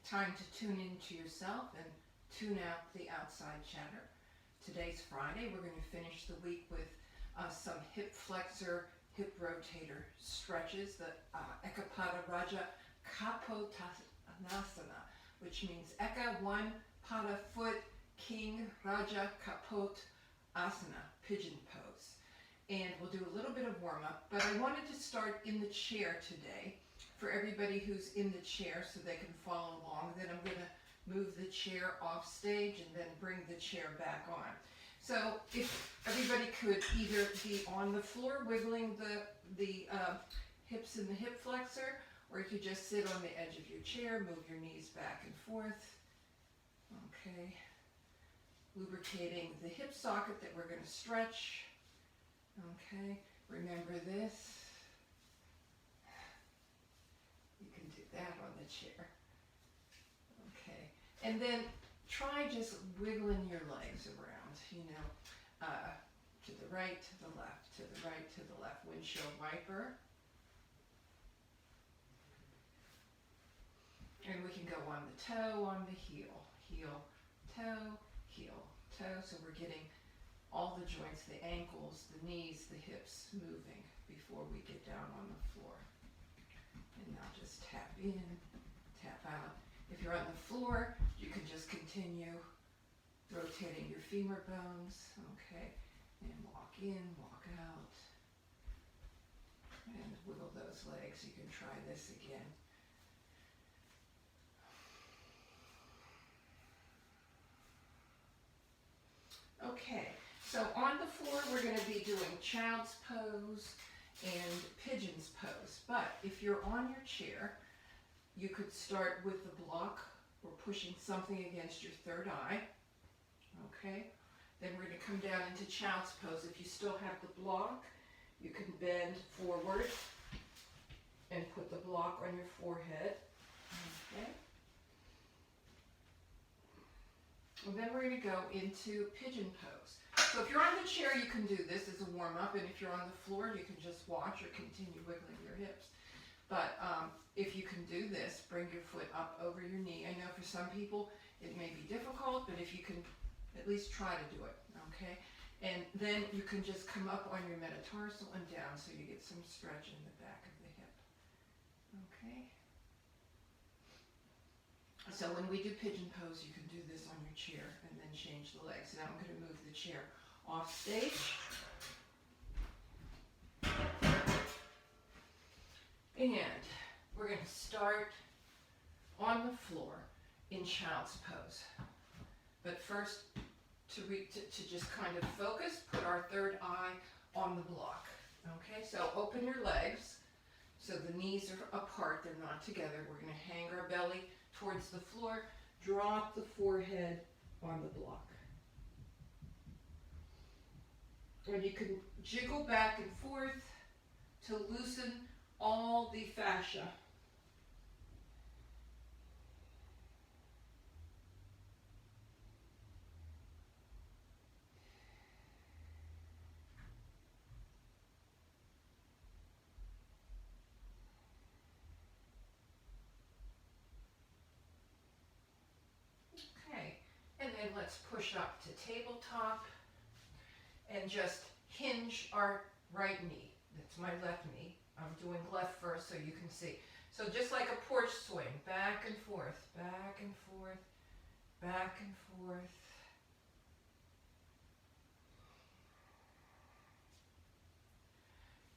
time to tune into yourself and tune out the outside chatter. Today's Friday. We're going to finish the week with some hip flexor, hip rotator stretches, the Ekapada kapotasana, which means Eka, one, Pada, foot, King, Raja, kapot, asana, pigeon pose. And we'll do a little bit of warm-up, but I wanted to start in the chair today for everybody who's in the chair so they can follow along. Then I'm going to move the chair off stage and then bring the chair back on. So if everybody could either be on the floor wiggling the hips in the hip flexor, or you could just sit on the edge of your chair, move your knees back and forth. Okay. Lubricating the hip socket that we're going to stretch. Okay. Remember this. You can do that on the chair. Okay. And then try just wiggling your legs around, you know, to the right, to the left, to the right, to the left. Windshield wiper. And we can go on the toe, on the heel, heel, toe, heel, toe. So we're getting all the joints, the ankles, the knees, the hips moving before we get down on the floor. And now just tap in, tap out. If you're on the floor, you can just continue rotating your femur bones, okay? And walk in, walk out. And wiggle those legs. You can try this again. Okay, so on the floor we're going to be doing child's pose and pigeon's pose. But if you're on your chair, you could start with the block or pushing something against your third eye. Okay, then we're going to come down into child's pose. If you still have the block, you can bend forward and put the block on your forehead. Okay. And then we're going to go into pigeon pose. So if you're on the chair, you can do this as a warm-up, and if you're on the floor, you can just watch or continue wiggling your hips. But if you can do this, bring your foot up over your knee. I know for some people it may be difficult, but if you can at least try to do it, okay? And then you can just come up on your metatarsal and down so you get some stretch in the back of the hip, okay? So when we do pigeon pose, you can do this on your chair and then change the legs. Now I'm going to move the chair off stage. And we're going to start on the floor in child's pose. But first, to just kind of focus, put our third eye on the block. Okay, so open your legs so the knees are apart, they're not together. We're going to hang our belly towards the floor, drop the forehead on the block. And you can jiggle back and forth to loosen all the fascia. And then let's push up to tabletop and just hinge our right knee. That's my left knee. I'm doing left first so you can see. So just like a porch swing, back and forth, back and forth, back and forth.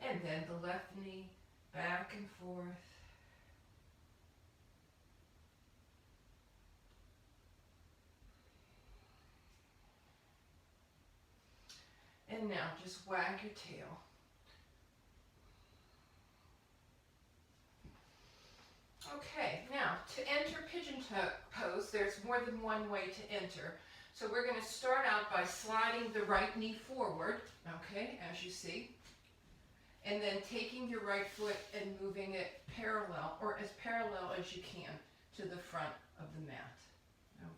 And then the left knee, back and forth. And now just wag your tail. Okay, now to enter pigeon pose, there's more than one way to enter. So we're going to start out by sliding the right knee forward, okay, as you see. And then taking your right foot and moving it parallel, or as parallel as you can, to the front of the mat,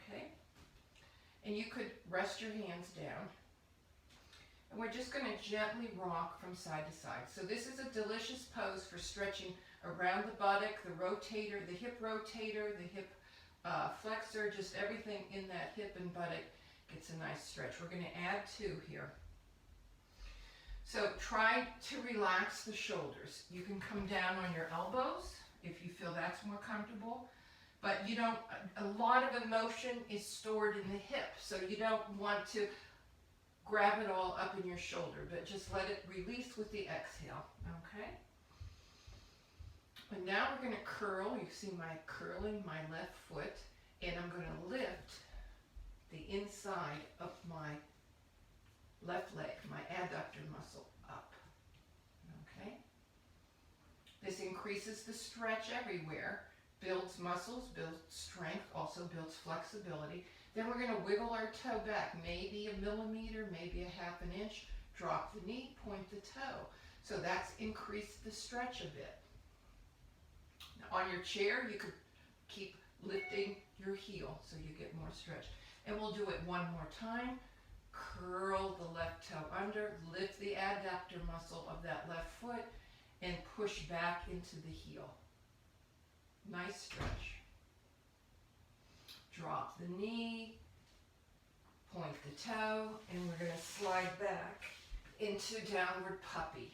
okay? And you could rest your hands down. And we're just going to gently rock from side to side. So this is a delicious pose for stretching around the buttock, the rotator, the hip flexor, just everything in that hip and buttock gets a nice stretch. We're going to add 2 here. So try to relax the shoulders. You can come down on your elbows if you feel that's more comfortable, but you don't, a lot of emotion is stored in the hip, so you don't want to grab it all up in your shoulder, but just let it release with the exhale, okay? And now we're going to curl. You see my curling my left foot, and I'm going to lift the inside of my left leg, my adductor muscle up, okay? This increases the stretch everywhere, builds muscles, builds strength, also builds flexibility. Then we're going to wiggle our toe back, maybe a millimeter, maybe a half an inch, drop the knee, point the toe. So that's increased the stretch a bit. Now on your chair, you could keep lifting your heel so you get more stretch. And we'll do it one more time. Curl the left toe under, lift the adductor muscle of that left foot, and push back into the heel. Nice stretch. Drop the knee, point the toe, and we're going to slide back into downward puppy.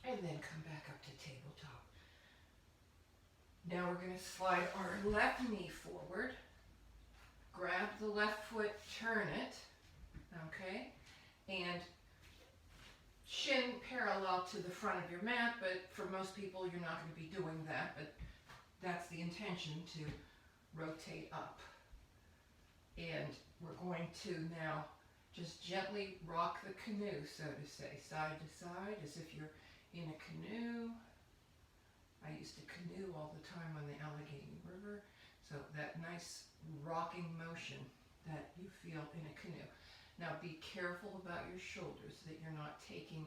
And then come back up to tabletop. Now we're going to slide our left knee forward, grab the left foot, turn it, okay, and shin parallel to the front of your mat, but for most people you're not going to be doing that, but that's the intention, to rotate up. And we're going to now just gently rock the canoe, so to say, side to side, as if you're in a canoe. I used to canoe all the time on the Allegheny River, so that nice rocking motion that you feel in a canoe. Now be careful about your shoulders, that you're not taking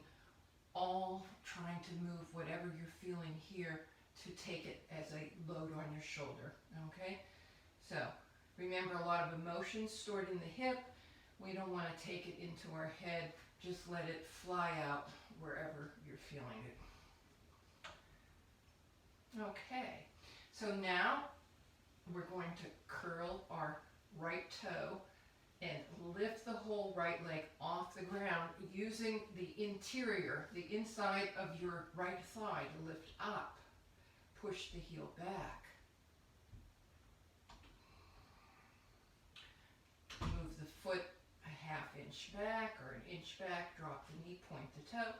trying to move whatever you're feeling here to take it as a load on your shoulder, okay? So remember, a lot of emotions stored in the hip. We don't want to take it into our head. Just let it fly out wherever you're feeling it. Okay, so now we're going to curl our right toe and lift the whole right leg off the ground using the interior, the inside of your right thigh to lift up. Push the heel back. Move the foot a half inch back or an inch back, drop the knee, point the toe,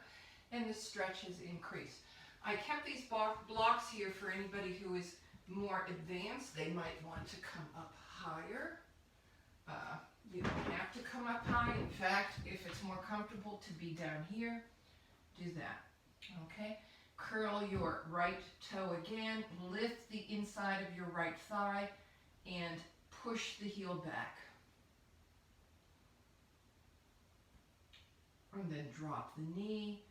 and the stretch has increased. I kept these blocks here for anybody who is more advanced. They might want to come up higher. You don't have to come up high. In fact, if it's more comfortable to be down here, do that. Okay? Curl your right toe again. Lift the inside of your right thigh and push the heel back. And then drop the knee,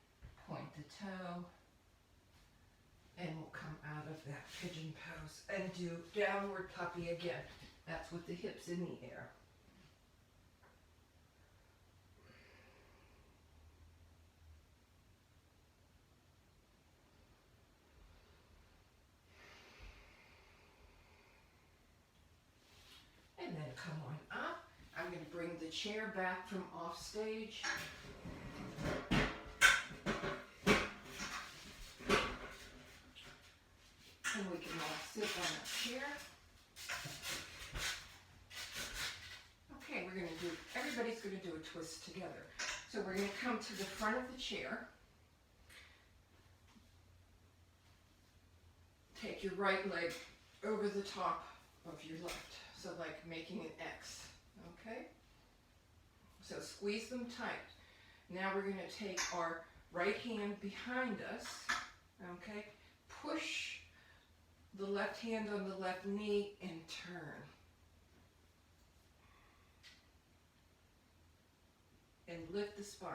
point the toe, and we'll come out of that pigeon pose and do downward puppy again. That's with the hips in the air. And then come on up. I'm going to bring the chair back from off stage. And we can all sit on a chair. Okay, we're going to do, everybody's going to do a twist together. So we're going to come to the front of the chair. Take your right leg over the top of your left. So like making an X, okay? So squeeze them tight. Now we're going to take our right hand behind us, okay? Push the left hand on the left knee and turn. And lift the spine.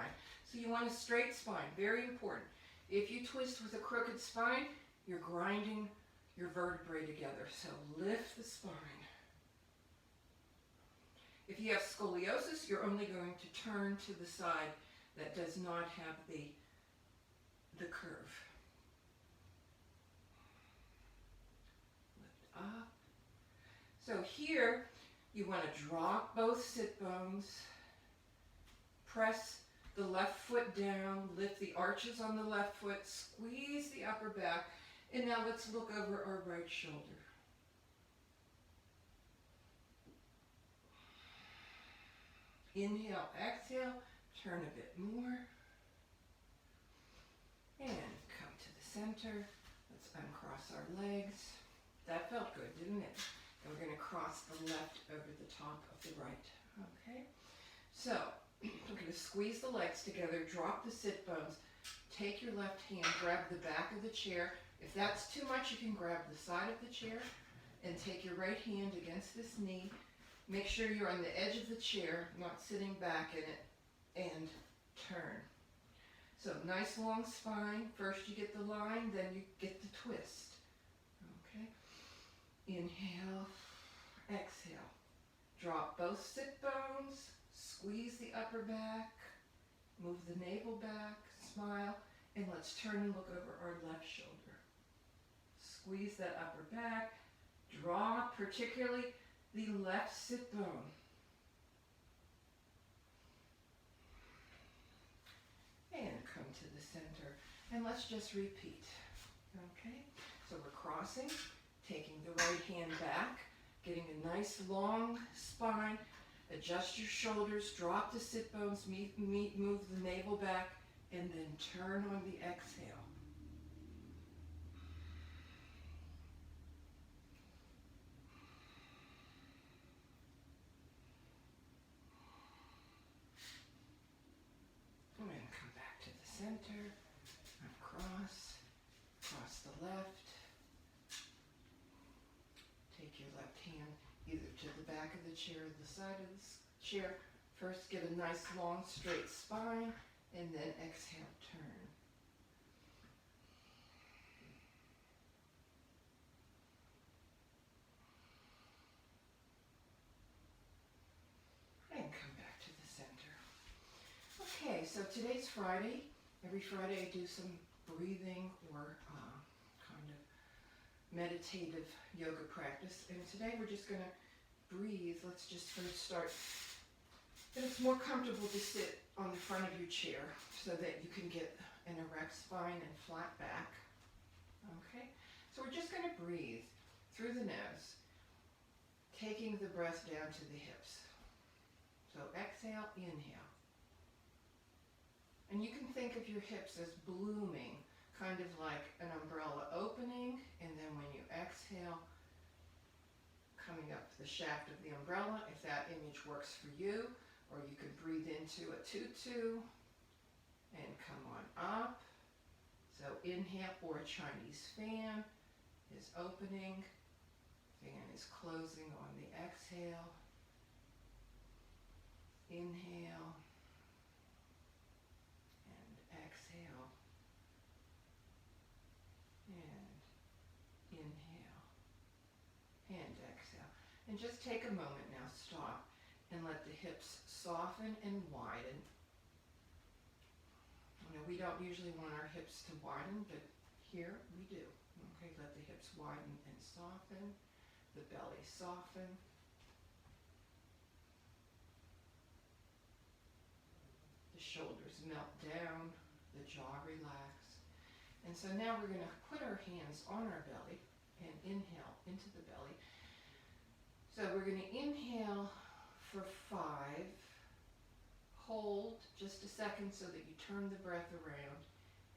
So you want a straight spine, very important. If you twist with a crooked spine, you're grinding your vertebrae together. So lift the spine. If you have scoliosis, you're only going to turn to the side that does not have the curve. Lift up. So here, you want to drop both sit bones, press the left foot down, lift the arches on the left foot, squeeze the upper back, and now let's look over our right shoulder. Inhale, exhale, turn a bit more, and come to the center. Let's uncross our legs. That felt good, didn't it? And we're going to cross the left over the top of the right. Okay? So, we're going to squeeze the legs together, drop the sit bones, take your left hand, grab the back of the chair. If that's too much, you can grab the side of the chair and take your right hand against this knee. Make sure you're on the edge of the chair, not sitting back in it, and turn. So, nice long spine. First you get the line, then you get the twist. Okay? Inhale, exhale. Drop both sit bones, squeeze the upper back, move the navel back, smile, and let's turn and look over our left shoulder. Squeeze that upper back, draw particularly the left sit bone. And come to the center. And let's just repeat. Okay? So we're crossing, taking the right hand back, getting a nice long spine, adjust your shoulders, drop the sit bones, move the navel back, and then turn on the exhale. And come back to the center, cross the left. Take your left hand either to the back of the chair or the side of the chair. First get a nice long straight spine and then exhale, turn. And come back to the center. Okay, so today's Friday. Every Friday I do some breathing or kind of meditative yoga practice. And today we're just going to breathe. Let's just first start. And it's more comfortable to sit on the front of your chair so that you can get an erect spine and flat back. Okay? So we're just going to breathe through the nose, taking the breath down to the hips. So exhale, inhale. And you can think of your hips as blooming, kind of like an umbrella opening, and then when you exhale, coming up the shaft of the umbrella, if that image works for you, or you could breathe into a tutu and come on up. So inhale, or a Chinese fan is opening, fan is closing on the exhale. Inhale. Exhale, and inhale, and exhale. And just take a moment now, stop, and let the hips soften and widen. You know, we don't usually want our hips to widen, but here we do. Okay, let the hips widen and soften, the belly soften. The shoulders melt down. The jaw relax. And so now we're going to put our hands on our belly and inhale into the belly. So we're going to inhale for 5, hold just a second so that you turn the breath around,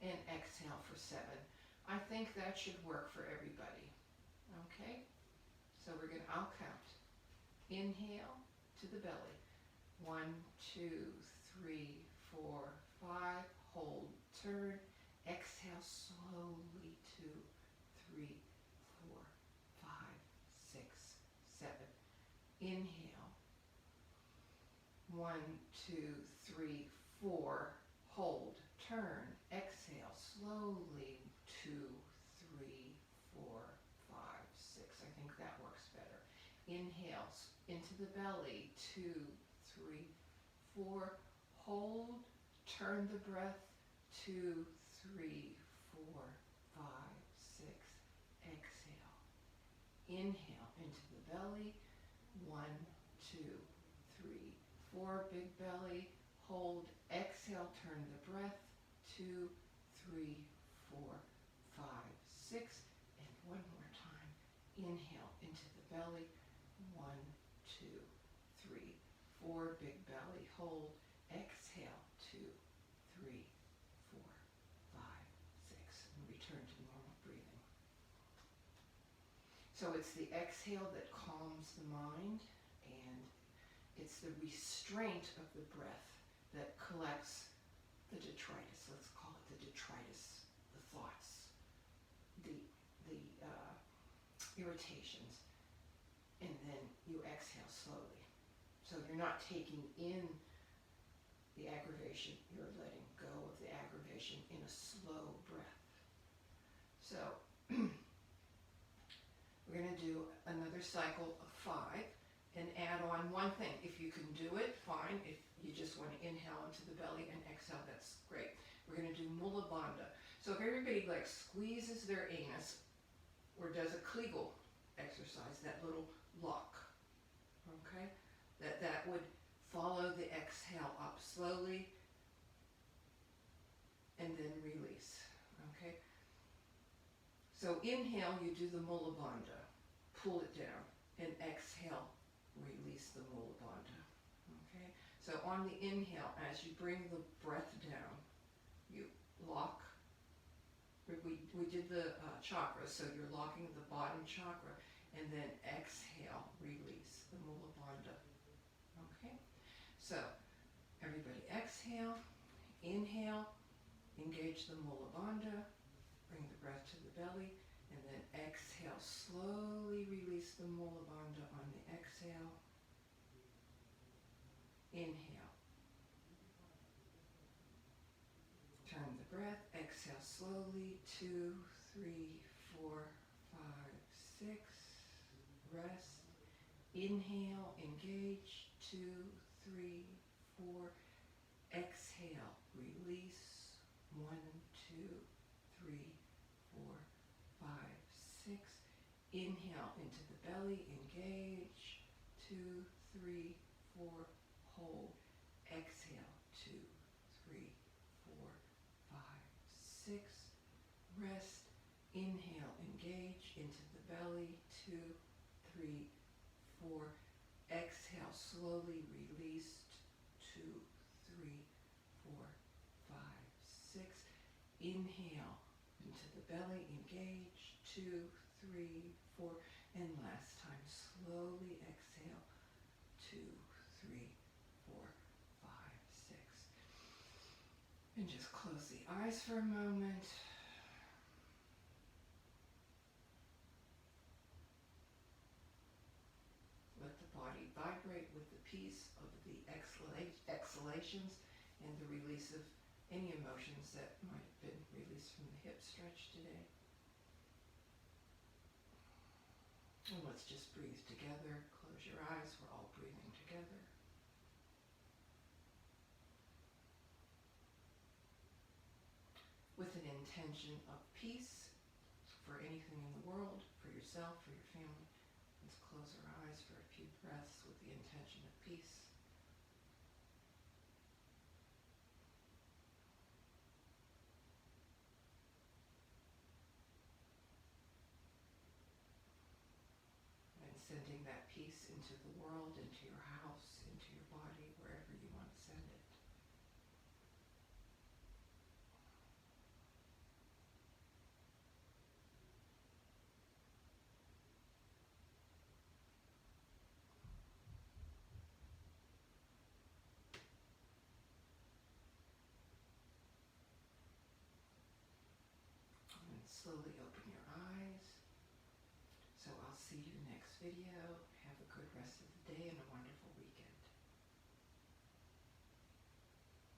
and exhale for 7. I think that should work for everybody. Okay? So I'll count. Inhale to the belly. 1, 2, 3, 4, 5. Hold, turn, exhale slowly, 2, 3, 4, 5, 6, 7. Inhale, 1, 2, 3, 4. Hold, turn, exhale slowly, 2, 3, 4, 5, 6. I think that works better. Inhale, into the belly, 2, 3, 4, hold, turn the breath, 2, 3, 4, 5, 6, exhale. Inhale into the belly, 1, 2, 3, 4, big belly, hold, exhale, turn the breath, 2, 3, 4, 5, 6, and one more time. Inhale into the belly, 1, 2, 3, 4, big belly, hold, exhale, 2, 3, 4, 5, 6, and return to normal breathing. So it's the exhale that calms the mind, and it's the restraint of the breath that collects the detritus. Let's call it the detritus, the thoughts, the irritations, and then you exhale slowly. So you're not taking in the aggravation, you're letting go of the aggravation in a slow breath. So we're going to do another cycle of 5 and add on one thing. If you can do it, fine. If you just want to inhale into the belly and exhale, that's great. We're going to do Mula Bandha. So if everybody like squeezes their anus or does a Kegel exercise, that little lock, okay, that would follow the exhale up slowly and then release, okay. So inhale, you do the Mula Bandha, pull it down, and exhale, release the Mula Bandha, okay. So on the inhale, as you bring the breath down, you lock. We did the chakras, so you're locking the bottom chakra, and then exhale, release the Mula Bandha. Okay? So, everybody exhale, inhale, engage the Mula Bandha, bring the breath to the belly, and then exhale, slowly release the Mula Bandha on the exhale. Inhale. Turn the breath, exhale slowly, 2, 3, 4, 5, 6, rest, inhale, engage, 2, 3, 4, exhale, release, 1, 2, 3, 4, 5, 6, inhale into the belly, engage, 2, 3, 4, hold, exhale, 2, 3, 4, 5, 6, rest, inhale, engage into the belly, 2, 3, 4, exhale, slowly released, 2, 3, 4, 5, 6, inhale into the belly, engage, 2, 3, 4, and last time, slowly exhale, 2, 3, 4, 5, 6. And just close the eyes for a moment. Let the body vibrate with the peace of the exhalations and the release of any emotions that might have been released from the hip stretch today. And let's just breathe together. Close your eyes. We're all breathing together. With an intention of peace for anything in the world, for yourself, for your family. Let's close our eyes for a few breaths with the intention of peace. And sending that peace into the world, into your house, into your body, wherever you want to send it. Slowly open your eyes. So I'll see you next video. Have a good rest of the day and a wonderful week.